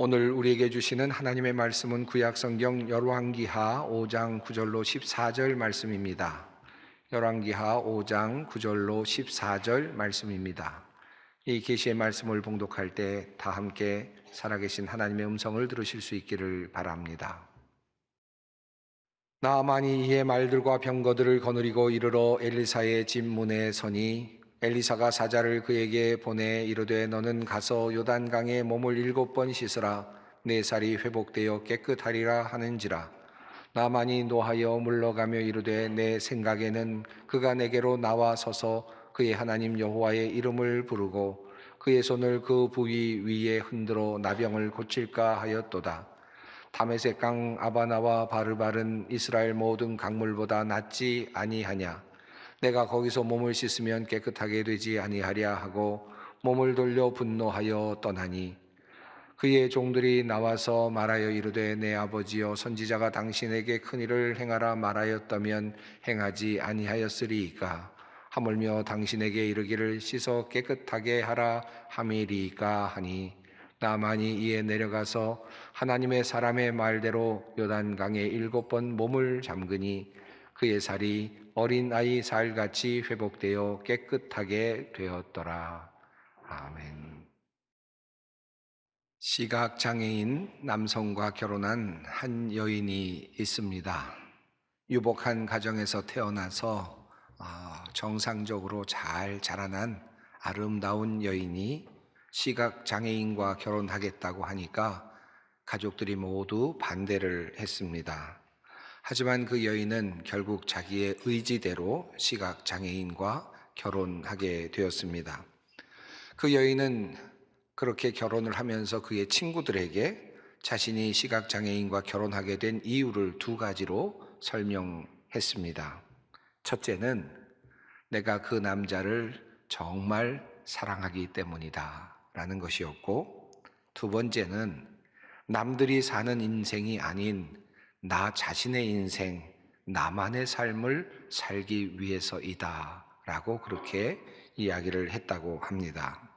오늘 우리에게 주시는 하나님의 말씀은 구약성경 열왕기하 5장 9절로 14절 말씀입니다. 열왕기하 5장 9절로 14절 말씀입니다. 이 계시의 말씀을 봉독할 때 다 함께 살아계신 하나님의 음성을 들으실 수 있기를 바랍니다. 나아만이 이에 말들과 병거들을 거느리고 이르러 엘리사의 집 문에 서니 엘리사가 사자를 그에게 보내 이르되 너는 가서 요단강에 몸을 7번 씻으라 내 살이 회복되어 깨끗하리라 하는지라. 나아만이 노하여 물러가며 이르되 내 생각에는 그가 내게로 나와 서서 그의 하나님 여호와의 이름을 부르고 그의 손을 그 부위 위에 흔들어 나병을 고칠까 하였도다. 다메섹 강 아바나와 바르발은 이스라엘 모든 강물보다 낫지 아니하냐. 내가 거기서 몸을 씻으면 깨끗하게 되지 아니하랴 하고 몸을 돌려 분노하여 떠나니 그의 종들이 나와서 말하여 이르되 내 아버지여 선지자가 당신에게 큰 일을 행하라 말하였다면 행하지 아니하였으리이까. 하물며 당신에게 이르기를 씻어 깨끗하게 하라 함이리이까 하니 나만이 이에 내려가서 하나님의 사람의 말대로 요단강에 7번 몸을 잠그니 그의 살이 어린아이 살같이 회복되어 깨끗하게 되었더라. 아멘. 시각장애인 남성과 결혼한 한 여인이 있습니다. 유복한 가정에서 태어나서 정상적으로 잘 자라난 아름다운 여인이 시각장애인과 결혼하겠다고 하니까 가족들이 모두 반대를 했습니다. 하지만 그 여인은 결국 자기의 의지대로 시각장애인과 결혼하게 되었습니다. 그 여인은 그렇게 결혼을 하면서 그의 친구들에게 자신이 시각장애인과 결혼하게 된 이유를 2가지로 설명했습니다. 첫째는 내가 그 남자를 정말 사랑하기 때문이다 라는 것이었고, 2번째는 남들이 사는 인생이 아닌 나 자신의 인생, 나만의 삶을 살기 위해서이다 라고 그렇게 이야기를 했다고 합니다.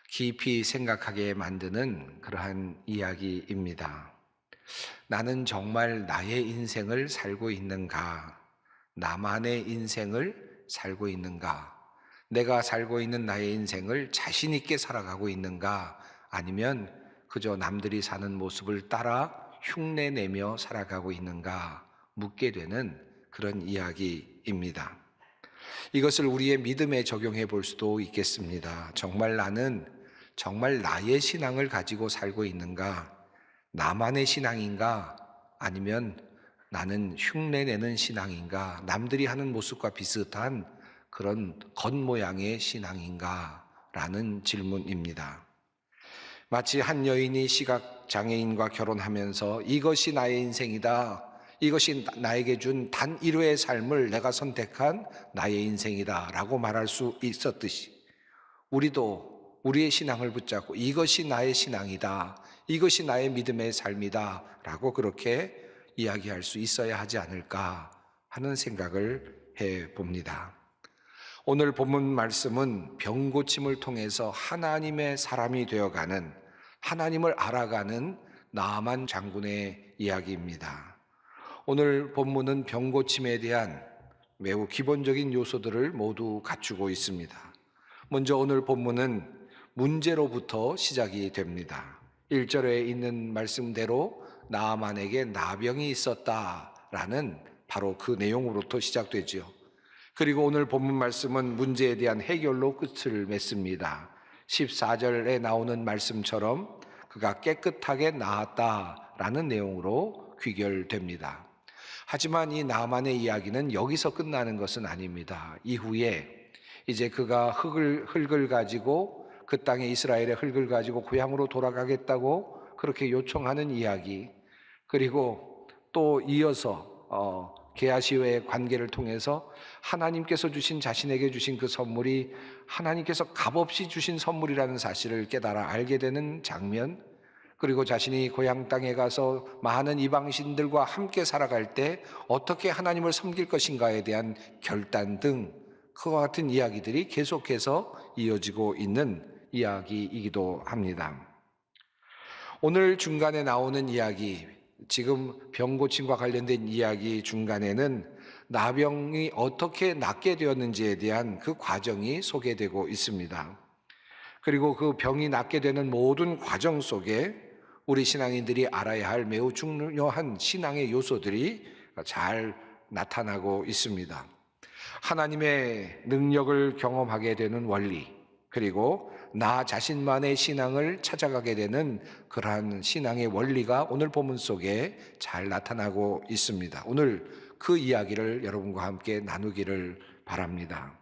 깊이 생각하게 만드는 그러한 이야기입니다. 나는 정말 나의 인생을 살고 있는가? 나만의 인생을 살고 있는가? 내가 살고 있는 나의 인생을 자신 있게 살아가고 있는가? 아니면 그저 남들이 사는 모습을 따라 흉내내며 살아가고 있는가? 묻게 되는 그런 이야기입니다. 이것을 우리의 믿음에 적용해 볼 수도 있겠습니다. 정말 나는 정말 나의 신앙을 가지고 살고 있는가? 나만의 신앙인가? 아니면 나는 흉내내는 신앙인가? 남들이 하는 모습과 비슷한 그런 겉모양의 신앙인가? 라는 질문입니다. 마치 한 여인이 시각장애인과 결혼하면서 이것이 나의 인생이다. 이것이 나에게 준 단 1회의 삶을 내가 선택한 나의 인생이다 라고 말할 수 있었듯이 우리도 우리의 신앙을 붙잡고 이것이 나의 신앙이다. 이것이 나의 믿음의 삶이다 라고 그렇게 이야기할 수 있어야 하지 않을까 하는 생각을 해봅니다. 오늘 본문 말씀은 병고침을 통해서 하나님의 사람이 되어가는, 하나님을 알아가는 나아만 장군의 이야기입니다. 오늘 본문은 병고침에 대한 매우 기본적인 요소들을 모두 갖추고 있습니다. 먼저 오늘 본문은 문제로부터 시작이 됩니다. 1절에 있는 말씀대로 나아만에게 나병이 있었다라는 바로 그 내용으로부터 시작되죠. 그리고 오늘 본문 말씀은 문제에 대한 해결로 끝을 맺습니다. 14절에 나오는 말씀처럼 그가 깨끗하게 나았다라는 내용으로 귀결됩니다. 하지만 이 나만의 이야기는 여기서 끝나는 것은 아닙니다. 이후에 이제 그가 흙을 가지고 그 땅에 이스라엘의 흙을 가지고 고향으로 돌아가겠다고 그렇게 요청하는 이야기, 그리고 또 이어서 게하시와의 관계를 통해서 하나님께서 주신, 자신에게 주신 그 선물이 하나님께서 값없이 주신 선물이라는 사실을 깨달아 알게 되는 장면, 그리고 자신이 고향 땅에 가서 많은 이방신들과 함께 살아갈 때 어떻게 하나님을 섬길 것인가에 대한 결단 등 그와 같은 이야기들이 계속해서 이어지고 있는 이야기이기도 합니다. 오늘 중간에 나오는 이야기, 지금 병 고침과 관련된 이야기 중간에는 나병이 어떻게 낫게 되었는지에 대한 그 과정이 소개되고 있습니다. 그리고 그 병이 낫게 되는 모든 과정 속에 우리 신앙인들이 알아야 할 매우 중요한 신앙의 요소들이 잘 나타나고 있습니다. 하나님의 능력을 경험하게 되는 원리, 그리고 나 자신만의 신앙을 찾아가게 되는 그러한 신앙의 원리가 오늘 본문 속에 잘 나타나고 있습니다. 오늘 그 이야기를 여러분과 함께 나누기를 바랍니다.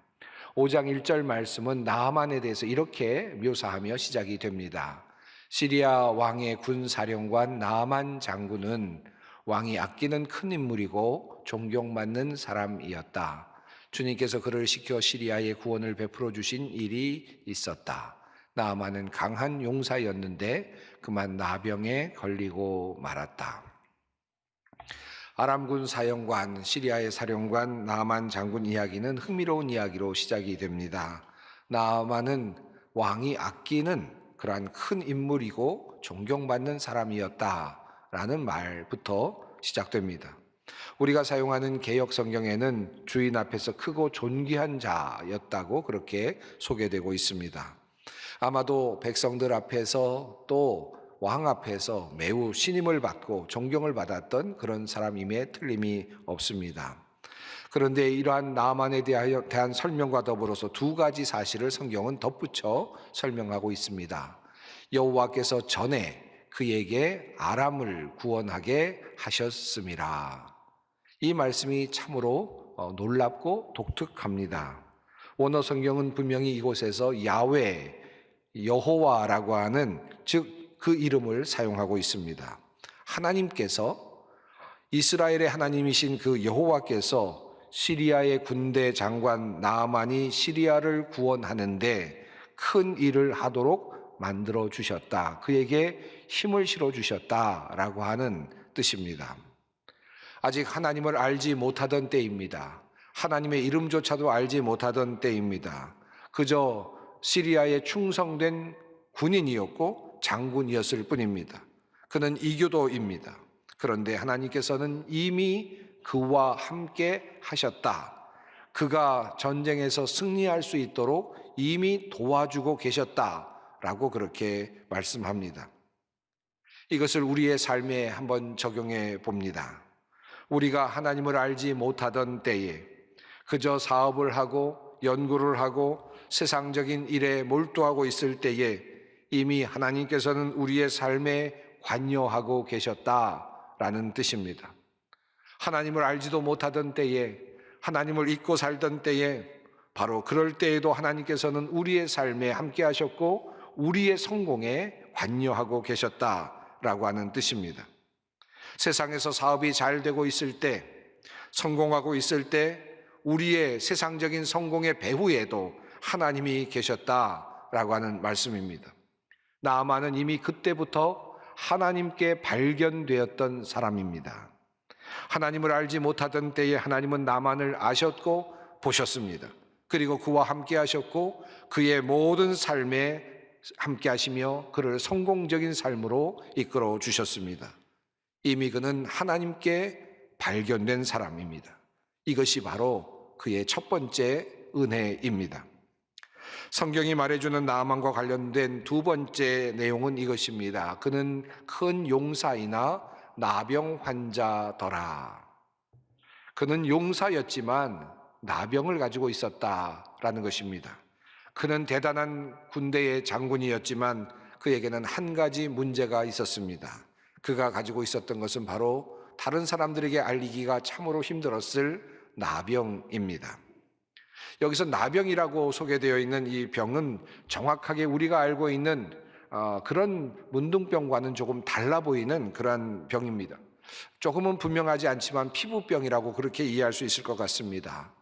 5장 1절 말씀은 나아만에 대해서 이렇게 묘사하며 시작이 됩니다. 시리아 왕의 군사령관 나아만 장군은 왕이 아끼는 큰 인물이고 존경받는 사람이었다. 주님께서 그를 시켜 시리아의 구원을 베풀어 주신 일이 있었다. 나아만은 강한 용사였는데 그만 나병에 걸리고 말았다. 아람군 사령관, 시리아의 사령관 나아만 장군 이야기는 흥미로운 이야기로 시작이 됩니다. 나아만은 왕이 아끼는 그러한 큰 인물이고 존경받는 사람이었다라는 말부터 시작됩니다. 우리가 사용하는 개역 성경에는 주인 앞에서 크고 존귀한 자였다고 그렇게 소개되고 있습니다. 아마도 백성들 앞에서 또 왕 앞에서 매우 신임을 받고 존경을 받았던 그런 사람임에 틀림이 없습니다. 그런데 이러한 나아만에 대한 설명과 더불어서 두 가지 사실을 성경은 덧붙여 설명하고 있습니다. 여호와께서 전에 그에게 아람을 구원하게 하셨음이라. 이 말씀이 참으로 놀랍고 독특합니다. 원어 성경은 분명히 이곳에서 야훼, 여호와라고 하는 즉 그 이름을 사용하고 있습니다. 하나님께서, 이스라엘의 하나님이신 그 여호와께서 시리아의 군대 장관 나아만이 시리아를 구원하는데 큰 일을 하도록 만들어 주셨다. 그에게 힘을 실어 주셨다라고 하는 뜻입니다. 아직 하나님을 알지 못하던 때입니다. 하나님의 이름조차도 알지 못하던 때입니다. 그저 시리아에 충성된 군인이었고 장군이었을 뿐입니다. 그는 이교도입니다. 그런데 하나님께서는 이미 그와 함께 하셨다. 그가 전쟁에서 승리할 수 있도록 이미 도와주고 계셨다라고 그렇게 말씀합니다. 이것을 우리의 삶에 한번 적용해 봅니다. 우리가 하나님을 알지 못하던 때에 그저 사업을 하고 연구를 하고 세상적인 일에 몰두하고 있을 때에 이미 하나님께서는 우리의 삶에 관여하고 계셨다라는 뜻입니다. 하나님을 알지도 못하던 때에, 하나님을 잊고 살던 때에, 바로 그럴 때에도 하나님께서는 우리의 삶에 함께 하셨고 우리의 성공에 관여하고 계셨다라고 하는 뜻입니다. 세상에서 사업이 잘 되고 있을 때, 성공하고 있을 때 우리의 세상적인 성공의 배후에도 하나님이 계셨다라고 하는 말씀입니다. 나아만은 이미 그때부터 하나님께 발견되었던 사람입니다. 하나님을 알지 못하던 때에 하나님은 나아만을 아셨고 보셨습니다. 그리고 그와 함께 하셨고 그의 모든 삶에 함께 하시며 그를 성공적인 삶으로 이끌어 주셨습니다. 이미 그는 하나님께 발견된 사람입니다. 이것이 바로 그의 첫 번째 은혜입니다. 성경이 말해주는 나아만과 관련된 두 번째 내용은 이것입니다. 그는 큰 용사이나 나병 환자더라. 그는 용사였지만 나병을 가지고 있었다라는 것입니다. 그는 대단한 군대의 장군이었지만 그에게는 한 가지 문제가 있었습니다. 그가 가지고 있었던 것은 바로 다른 사람들에게 알리기가 참으로 힘들었을 나병입니다. 여기서 나병이라고 소개되어 있는 이 병은 정확하게 우리가 알고 있는 그런 문둥병과는 조금 달라 보이는 그런 병입니다. 조금은 분명하지 않지만 피부병이라고 그렇게 이해할 수 있을 것 같습니다.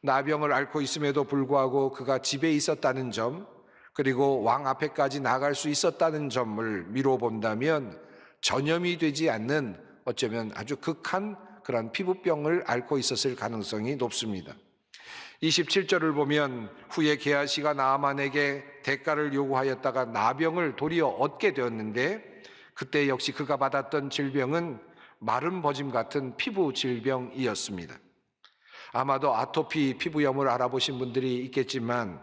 나병을 앓고 있음에도 불구하고 그가 집에 있었다는 점, 그리고 왕 앞에까지 나갈 수 있었다는 점을 미루어 본다면 전염이 되지 않는 어쩌면 아주 극한 그런 피부병을 앓고 있었을 가능성이 높습니다. 27절을 보면 후에 게하시가 나아만에게 대가를 요구하였다가 나병을 도리어 얻게 되었는데 그때 역시 그가 받았던 질병은 마른 버짐 같은 피부 질병이었습니다. 아마도 아토피 피부염을 알아보신 분들이 있겠지만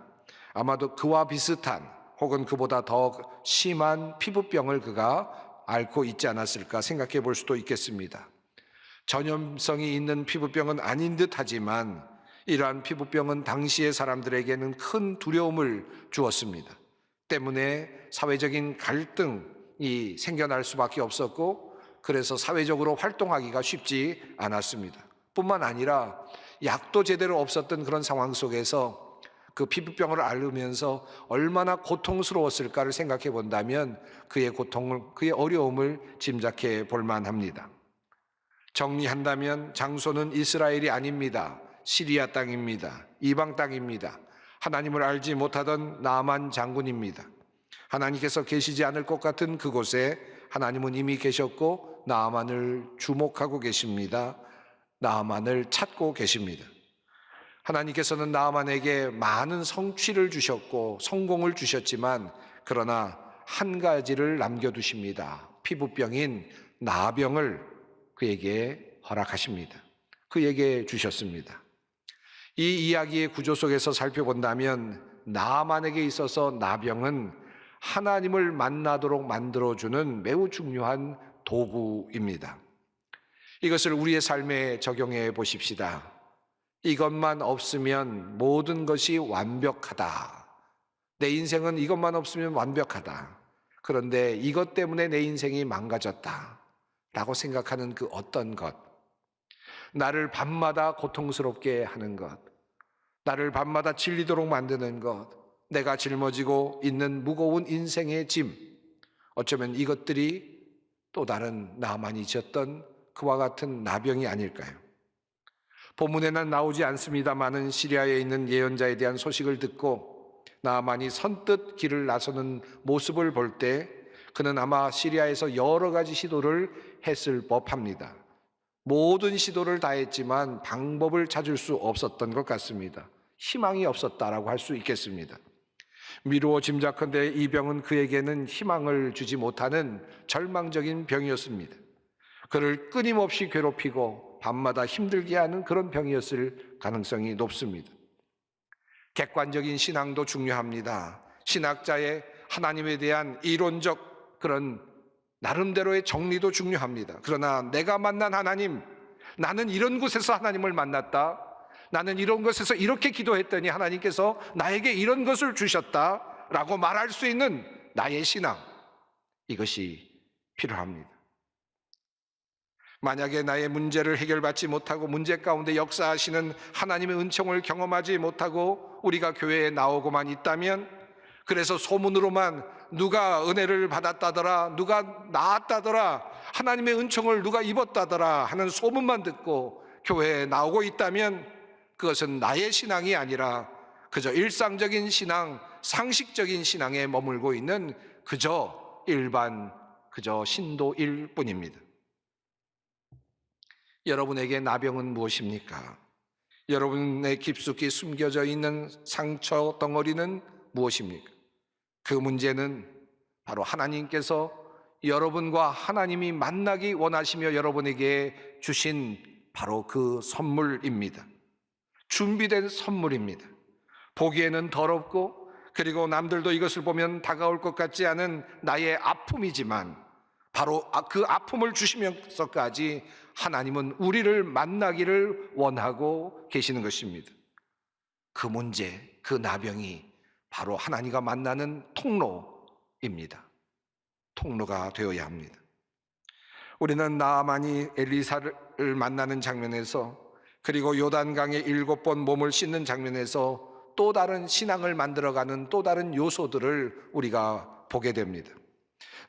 아마도 그와 비슷한 혹은 그보다 더 심한 피부병을 그가 앓고 있지 않았을까 생각해 볼 수도 있겠습니다. 전염성이 있는 피부병은 아닌 듯하지만 이러한 피부병은 당시의 사람들에게는 큰 두려움을 주었습니다. 때문에 사회적인 갈등이 생겨날 수밖에 없었고, 그래서 사회적으로 활동하기가 쉽지 않았습니다. 뿐만 아니라 약도 제대로 없었던 그런 상황 속에서 그 피부병을 앓으면서 얼마나 고통스러웠을까를 생각해 본다면 그의 고통을, 그의 어려움을 짐작해 볼 만합니다. 정리한다면 장소는 이스라엘이 아닙니다. 시리아 땅입니다. 이방 땅입니다. 하나님을 알지 못하던 나만 장군입니다. 하나님께서 계시지 않을 것 같은 그곳에 하나님은 이미 계셨고 나만을 주목하고 계십니다. 나만을 찾고 계십니다. 하나님께서는 나만에게 많은 성취를 주셨고 성공을 주셨지만 그러나 한 가지를 남겨두십니다. 피부병인 나병을 그에게 허락하십니다. 그에게 주셨습니다. 이 이야기의 구조 속에서 살펴본다면 나만에게 있어서 나병은 하나님을 만나도록 만들어주는 매우 중요한 도구입니다. 이것을 우리의 삶에 적용해 보십시다. 이것만 없으면 모든 것이 완벽하다. 내 인생은 이것만 없으면 완벽하다. 그런데 이것 때문에 내 인생이 망가졌다 라고 생각하는 그 어떤 것, 나를 밤마다 고통스럽게 하는 것, 나를 밤마다 질리도록 만드는 것, 내가 짊어지고 있는 무거운 인생의 짐, 어쩌면 이것들이 또 다른 나만이 졌던 그와 같은 나병이 아닐까요? 본문에는 나오지 않습니다마는 시리아에 있는 예언자에 대한 소식을 듣고 나만이 선뜻 길을 나서는 모습을 볼 때 그는 아마 시리아에서 여러 가지 시도를 했을 법합니다. 모든 시도를 다 했지만 방법을 찾을 수 없었던 것 같습니다. 희망이 없었다라고 할 수 있겠습니다. 미루어 짐작컨대 이 병은 그에게는 희망을 주지 못하는 절망적인 병이었습니다. 그를 끊임없이 괴롭히고 밤마다 힘들게 하는 그런 병이었을 가능성이 높습니다. 객관적인 신앙도 중요합니다. 신학자의 하나님에 대한 이론적 그런 나름대로의 정리도 중요합니다. 그러나 내가 만난 하나님, 나는 이런 곳에서 하나님을 만났다, 나는 이런 곳에서 이렇게 기도했더니 하나님께서 나에게 이런 것을 주셨다라고 말할 수 있는 나의 신앙, 이것이 필요합니다. 만약에 나의 문제를 해결받지 못하고 문제 가운데 역사하시는 하나님의 은총을 경험하지 못하고 우리가 교회에 나오고만 있다면, 그래서 소문으로만 누가 은혜를 받았다더라, 누가 나았다더라, 하나님의 은총을 누가 입었다더라 하는 소문만 듣고 교회에 나오고 있다면 그것은 나의 신앙이 아니라 그저 일상적인 신앙, 상식적인 신앙에 머물고 있는 그저 신도일 뿐입니다. 여러분에게 나병은 무엇입니까? 여러분의 깊숙이 숨겨져 있는 상처 덩어리는 무엇입니까? 그 문제는 바로 하나님께서 여러분과 하나님이 만나기 원하시며 여러분에게 주신 바로 그 선물입니다. 준비된 선물입니다. 보기에는 더럽고 그리고 남들도 이것을 보면 다가올 것 같지 않은 나의 아픔이지만 바로 그 아픔을 주시면서까지 하나님은 우리를 만나기를 원하고 계시는 것입니다. 그 문제, 그 나병이 바로 하나님과 만나는 통로입니다. 통로가 되어야 합니다. 우리는 나아만이 엘리사를 만나는 장면에서, 그리고 요단강에 7번 몸을 씻는 장면에서 또 다른 신앙을 만들어가는 또 다른 요소들을 우리가 보게 됩니다.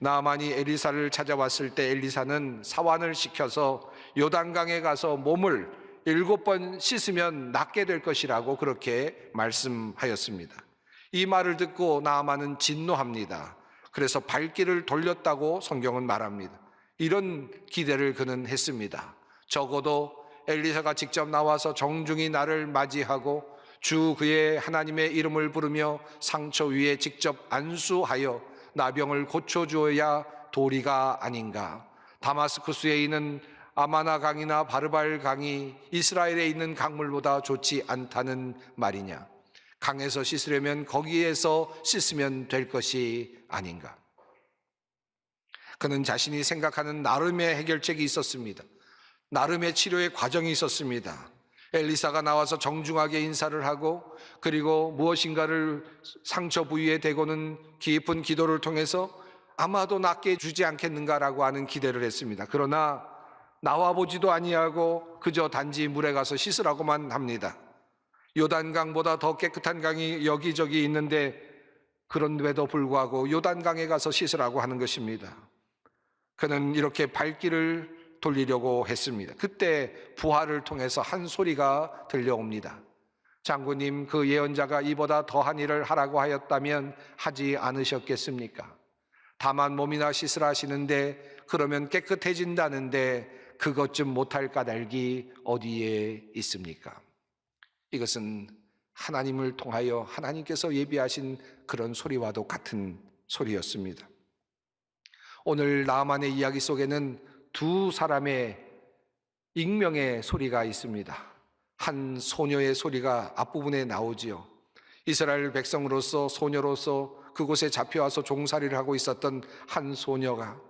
나아만이 엘리사를 찾아왔을 때 엘리사는 사환을 시켜서 요단강에 가서 몸을 7번 씻으면 낫게 될 것이라고 그렇게 말씀하였습니다. 이 말을 듣고 나아만은 진노합니다. 그래서 발길을 돌렸다고 성경은 말합니다. 이런 기대를 그는 했습니다. 적어도 엘리사가 직접 나와서 정중히 나를 맞이하고 주 그의 하나님의 이름을 부르며 상처 위에 직접 안수하여 나병을 고쳐주어야 도리가 아닌가. 다마스쿠스에 있는 아마나 강이나 바르발 강이 이스라엘에 있는 강물보다 좋지 않다는 말이냐. 강에서 씻으려면 거기에서 씻으면 될 것이 아닌가. 그는 자신이 생각하는 나름의 해결책이 있었습니다. 나름의 치료의 과정이 있었습니다. 엘리사가 나와서 정중하게 인사를 하고, 그리고 무엇인가를 상처 부위에 대고는 깊은 기도를 통해서 아마도 낫게 해주지 않겠는가라고 하는 기대를 했습니다. 그러나 나와보지도 아니하고 그저 단지 물에 가서 씻으라고만 합니다. 요단강보다 더 깨끗한 강이 여기저기 있는데 그런데도 불구하고 요단강에 가서 씻으라고 하는 것입니다. 그는 이렇게 발길을 돌리려고 했습니다. 그때 부하를 통해서 한 소리가 들려옵니다. 장군님, 그 예언자가 이보다 더한 일을 하라고 하였다면 하지 않으셨겠습니까? 다만 몸이나 씻으라 하시는데 그러면 깨끗해진다는데 그것 좀 못할 까닭이 어디에 있습니까? 이것은 하나님을 통하여 하나님께서 예비하신 그런 소리와도 같은 소리였습니다. 오늘 나아만의 이야기 속에는 두 사람의 익명의 소리가 있습니다. 한 소녀의 소리가 앞부분에 나오지요. 이스라엘 백성으로서, 소녀로서 그곳에 잡혀와서 종살이를 하고 있었던 한 소녀가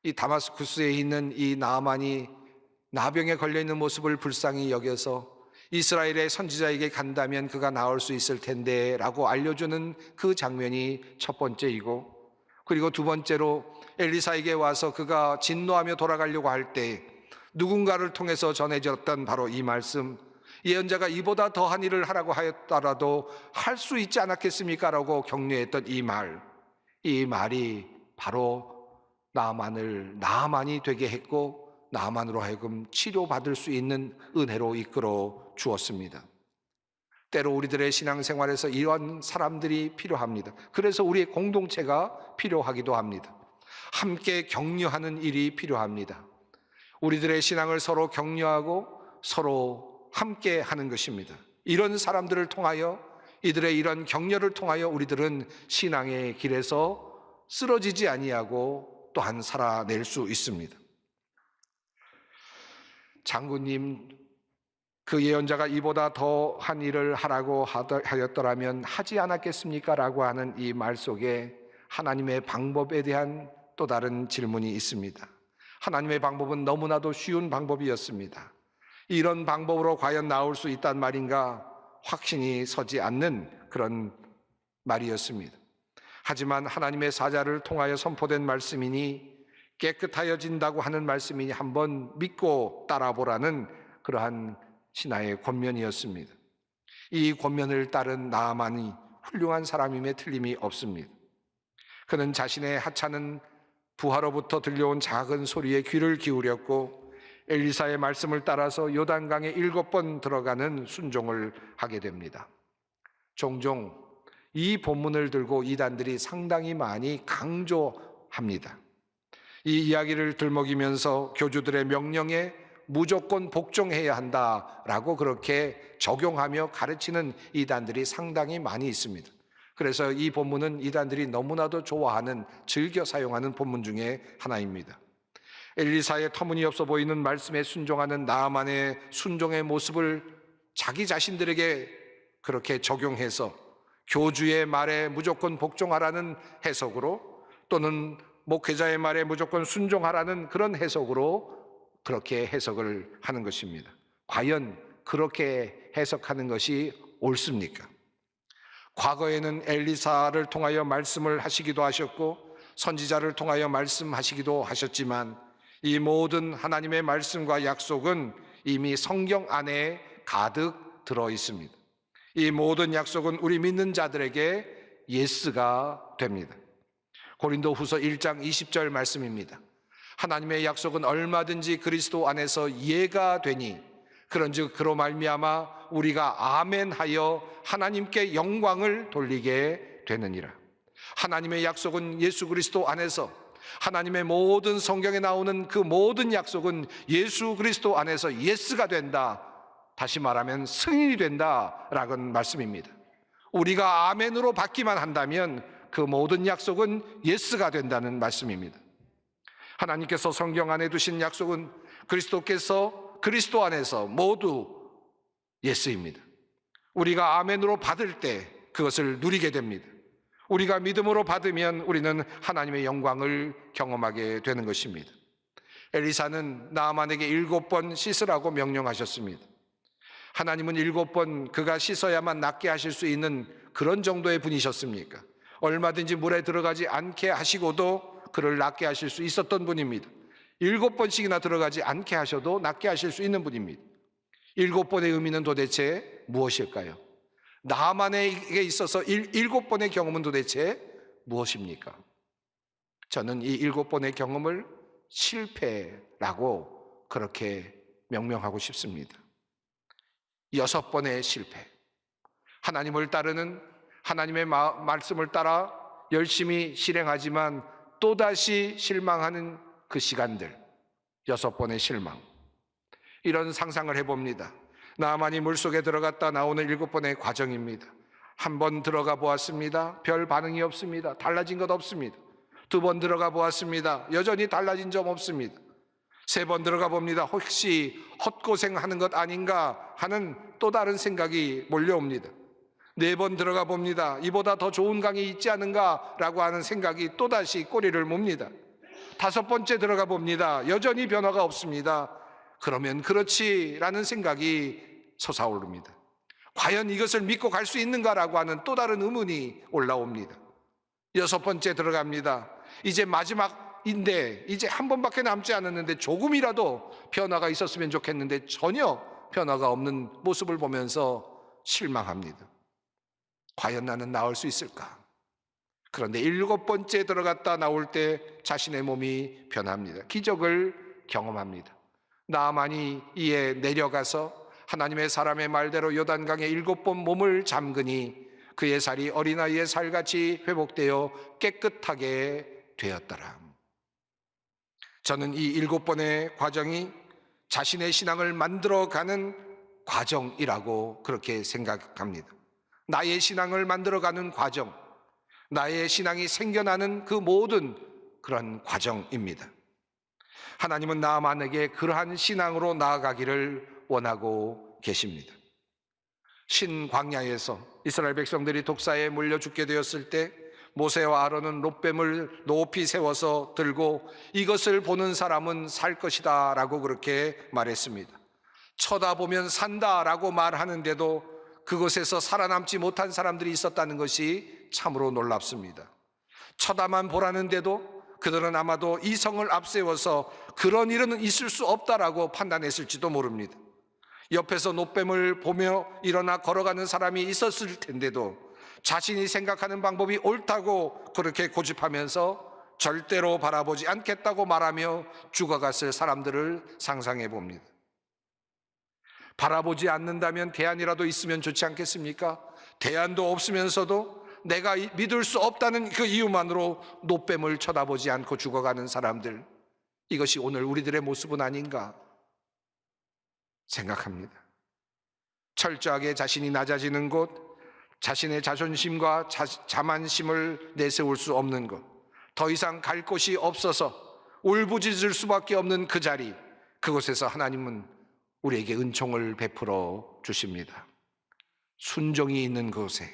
이 다마스쿠스에 있는 이 나아만이 나병에 걸려있는 모습을 불쌍히 여겨서 이스라엘의 선지자에게 간다면 그가 나을 수 있을 텐데 라고 알려주는 그 장면이 첫 번째이고, 그리고 두 번째로 엘리사에게 와서 그가 진노하며 돌아가려고 할 때 누군가를 통해서 전해졌던 바로 이 말씀, 예언자가 이보다 더한 일을 하라고 하였더라도 할 수 있지 않았겠습니까? 라고 격려했던 이 말이 바로 나아만이 되게 했고, 나아만으로 하여금 치료받을 수 있는 은혜로 이끌어 주었습니다. 때로 우리들의 신앙생활에서 이런 사람들이 필요합니다. 그래서 우리의 공동체가 필요하기도 합니다. 함께 격려하는 일이 필요합니다. 우리들의 신앙을 서로 격려하고 서로 함께 하는 것입니다. 이런 사람들을 통하여, 이들의 이런 격려를 통하여 우리들은 신앙의 길에서 쓰러지지 아니하고 또한 살아낼 수 있습니다. 장군님, 그 예언자가 이보다 더한 일을 하라고 하였더라면 하지 않았겠습니까? 라고 하는 이 말 속에 하나님의 방법에 대한 또 다른 질문이 있습니다. 하나님의 방법은 너무나도 쉬운 방법이었습니다. 이런 방법으로 과연 나올 수 있단 말인가 확신이 서지 않는 그런 말이었습니다. 하지만 하나님의 사자를 통하여 선포된 말씀이니, 깨끗하여진다고 하는 말씀이니 한번 믿고 따라보라는 그러한 신하의 권면이었습니다. 이 권면을 따른 나아만이 훌륭한 사람임에 틀림이 없습니다. 그는 자신의 하찮은 부하로부터 들려온 작은 소리에 귀를 기울였고 엘리사의 말씀을 따라서 요단강에 7번 들어가는 순종을 하게 됩니다. 종종 이 본문을 들고 이단들이 상당히 많이 강조합니다. 이 이야기를 들먹이면서 교주들의 명령에 무조건 복종해야 한다라고 그렇게 적용하며 가르치는 이단들이 상당히 많이 있습니다. 그래서 이 본문은 이단들이 너무나도 좋아하는, 즐겨 사용하는 본문 중에 하나입니다. 엘리사의 터무니없어 보이는 말씀에 순종하는 나아만의 순종의 모습을 자기 자신들에게 그렇게 적용해서 교주의 말에 무조건 복종하라는 해석으로, 또는 목회자의 말에 무조건 순종하라는 그런 해석으로 그렇게 해석을 하는 것입니다. 과연 그렇게 해석하는 것이 옳습니까? 과거에는 엘리사를 통하여 말씀을 하시기도 하셨고 선지자를 통하여 말씀하시기도 하셨지만 이 모든 하나님의 말씀과 약속은 이미 성경 안에 가득 들어 있습니다. 이 모든 약속은 우리 믿는 자들에게 예스가 됩니다. 고린도후서 1장 20절 말씀입니다. 하나님의 약속은 얼마든지 그리스도 안에서 예가 되니 그런즉 그로 말미암아 우리가 아멘하여 하나님께 영광을 돌리게 되느니라. 하나님의 약속은 예수 그리스도 안에서, 하나님의 모든 성경에 나오는 그 모든 약속은 예수 그리스도 안에서 예스가 된다. 다시 말하면 승인이 된다라는 말씀입니다. 우리가 아멘으로 받기만 한다면 그 모든 약속은 예스가 된다는 말씀입니다. 하나님께서 성경 안에 두신 약속은 그리스도께서 그리스도 안에서 모두 예스입니다. 우리가 아멘으로 받을 때 그것을 누리게 됩니다. 우리가 믿음으로 받으면 우리는 하나님의 영광을 경험하게 되는 것입니다. 엘리사는 나아만에게 7번 씻으라고 명령하셨습니다. 하나님은 7번 그가 씻어야만 낫게 하실 수 있는 그런 정도의 분이셨습니까? 얼마든지 물에 들어가지 않게 하시고도 그를 낫게 하실 수 있었던 분입니다. 7번씩이나 들어가지 않게 하셔도 낫게 하실 수 있는 분입니다. 7번의 의미는 도대체 무엇일까요? 나아만에게 있어서 7번의 경험은 도대체 무엇입니까? 저는 이 7번의 경험을 실패라고 그렇게 명명하고 싶습니다. 6번의 실패. 하나님을 따르는 하나님의 말씀을 따라 열심히 실행하지만 또다시 실망하는 그 시간들. 6번의 실망. 이런 상상을 해봅니다. 나아만이 물속에 들어갔다 나오는 7번의 과정입니다. 한 번 들어가 보았습니다. 별 반응이 없습니다. 달라진 것 없습니다. 2번 들어가 보았습니다. 여전히 달라진 점 없습니다. 3번 들어가 봅니다. 혹시 헛고생하는 것 아닌가 하는 또 다른 생각이 몰려옵니다. 4번 들어가 봅니다. 이보다 더 좋은 강이 있지 않은가라고 하는 생각이 또다시 꼬리를 뭅니다. 5번째 들어가 봅니다. 여전히 변화가 없습니다. 그러면 그렇지라는 생각이 솟아오릅니다. 과연 이것을 믿고 갈 수 있는가라고 하는 또 다른 의문이 올라옵니다. 6번째 들어갑니다. 이제 마지막인데 이제 한 번밖에 남지 않았는데 조금이라도 변화가 있었으면 좋겠는데 전혀 변화가 없는 모습을 보면서 실망합니다. 과연 나는 나올 수 있을까? 그런데 7번째 들어갔다 나올 때 자신의 몸이 변합니다. 기적을 경험합니다. 나아만이 이에 내려가서 하나님의 사람의 말대로 요단강에 7번 몸을 잠그니 그의 살이 어린아이의 살같이 회복되어 깨끗하게 되었더라. 저는 이 7번의 과정이 자신의 신앙을 만들어가는 과정이라고 그렇게 생각합니다. 나의 신앙을 만들어가는 과정, 나의 신앙이 생겨나는 그 모든 그런 과정입니다. 하나님은 나아만에게 그러한 신앙으로 나아가기를 원하고 계십니다. 신광야에서 이스라엘 백성들이 독사에 물려 죽게 되었을 때 모세와 아론은 롯뱀을 높이 세워서 들고 이것을 보는 사람은 살 것이다 라고 그렇게 말했습니다. 쳐다보면 산다라고 말하는데도 그곳에서 살아남지 못한 사람들이 있었다는 것이 참으로 놀랍습니다. 쳐다만 보라는데도 그들은 아마도 이성을 앞세워서 그런 일은 있을 수 없다라고 판단했을지도 모릅니다. 옆에서 놋뱀을 보며 일어나 걸어가는 사람이 있었을 텐데도 자신이 생각하는 방법이 옳다고 그렇게 고집하면서 절대로 바라보지 않겠다고 말하며 죽어갔을 사람들을 상상해 봅니다. 바라보지 않는다면 대안이라도 있으면 좋지 않겠습니까? 대안도 없으면서도 내가 믿을 수 없다는 그 이유만으로 놋뱀을 쳐다보지 않고 죽어가는 사람들, 이것이 오늘 우리들의 모습은 아닌가 생각합니다. 철저하게 자신이 낮아지는 곳, 자신의 자존심과 자만심을 내세울 수 없는 것, 더 이상 갈 곳이 없어서 울부짖을 수밖에 없는 그 자리, 그곳에서 하나님은 우리에게 은총을 베풀어 주십니다. 순종이 있는 곳에,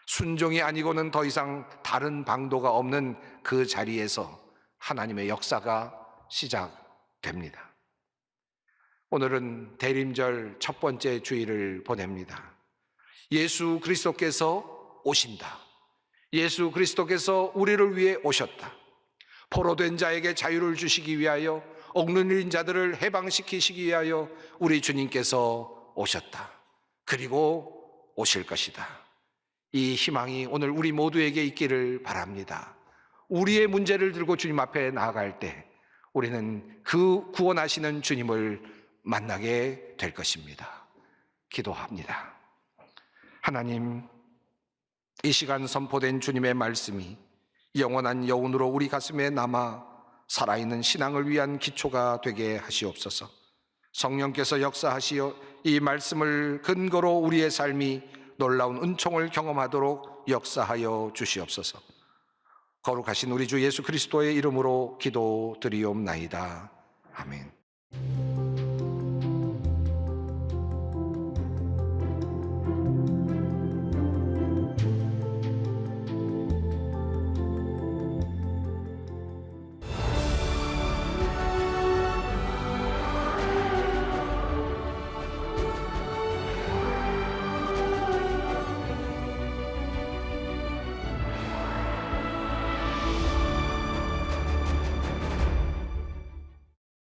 순종이 아니고는 더 이상 다른 방도가 없는 그 자리에서 하나님의 역사가 시작됩니다. 오늘은 대림절 첫 번째 주일을 보냅니다. 예수 그리스도께서 오신다. 예수 그리스도께서 우리를 위해 오셨다. 포로된 자에게 자유를 주시기 위하여, 억눌린 자들을 해방시키시기 위하여 우리 주님께서 오셨다. 그리고 오실 것이다. 이 희망이 오늘 우리 모두에게 있기를 바랍니다. 우리의 문제를 들고 주님 앞에 나아갈 때 우리는 그 구원하시는 주님을 만나게 될 것입니다. 기도합니다. 하나님, 이 시간 선포된 주님의 말씀이 영원한 여운으로 우리 가슴에 남아 살아있는 신앙을 위한 기초가 되게 하시옵소서. 성령께서 역사하시어 이 말씀을 근거로 우리의 삶이 놀라운 은총을 경험하도록 역사하여 주시옵소서. 거룩하신 우리 주 예수 그리스도의 이름으로 기도드리옵나이다. 아멘.